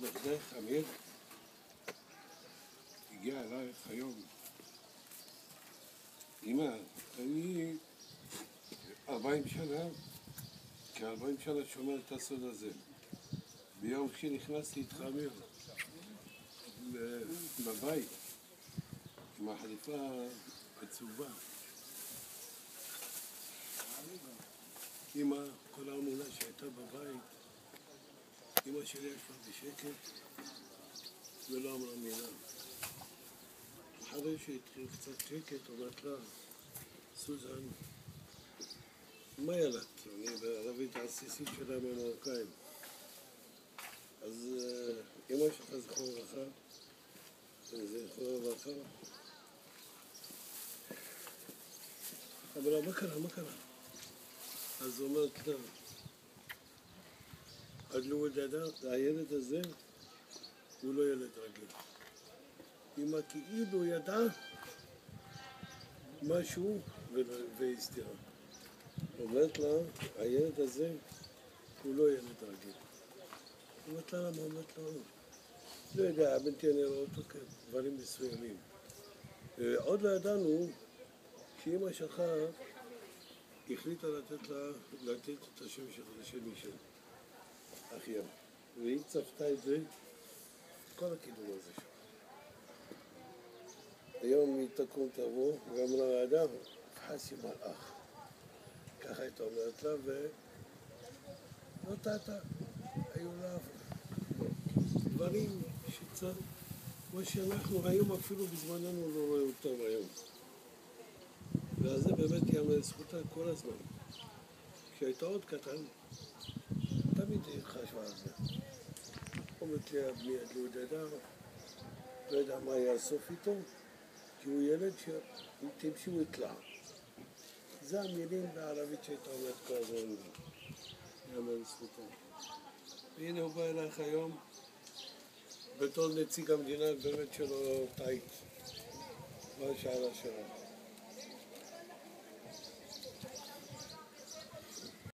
נכדך אמיר הגיע אלייך היום. אמא, אני 40 שנה, כ-40 שנה שומר את הסוד הזה. ביום כשנכנסתי איתך אמיר בבית עם החליפה הצהובה, אמא, כל האמונה שהייתה בבית, אמא שלי ישבה בשקט ולא אמרה מילה. אחרי שהתחיל קצת שקט, אומרת לה, סוזן, מה ילדת? אני בערבית העסיסית שלהם המרוקאים. אז אמא שלך זכור לברכה, זכור לברכה. אבל לה, מה קרה? מה קרה? אז אומרת לה, עד להודדה, הילד הזה הוא לא ילד רגיל. אמא כאילו ידעה משהו והסתירה. אומרת לה, הילד הזה הוא לא ילד רגיל. אומרת לה, למה? אומרת לה, לא יודע, הבנתי אני רואה אותו כדברים מסוימים. עוד לא ידענו שאמא שלך החליטה לתת את השם שלך לשם מישהו, אחיה. והיא צפתה את זה, כל הקידום הזה שם. היום היא תקום תבוא, ואמרה לאדם, פחסי מלאך. ככה הייתה אומרת לה, ולא טעתה, היו לה דברים שצריך, כמו שאנחנו היום אפילו בזמננו לא רואים טוב היום. ואז זה באמת יאמר זכותה כל הזמן. כשהייתה עוד קטן, תמיד היא חשבה על זה. אומרת לי, מיד להודדה, לא יודע מה יאסוף איתו, כי הוא ילד שתמשו יתלע. זה המילים בערבית שהייתה אומרת כל הזמן, יאמר זכותה. והנה הוא בא אלייך היום, בתור נציג המדינה, באמת שלא טעית. מה השאלה שלו?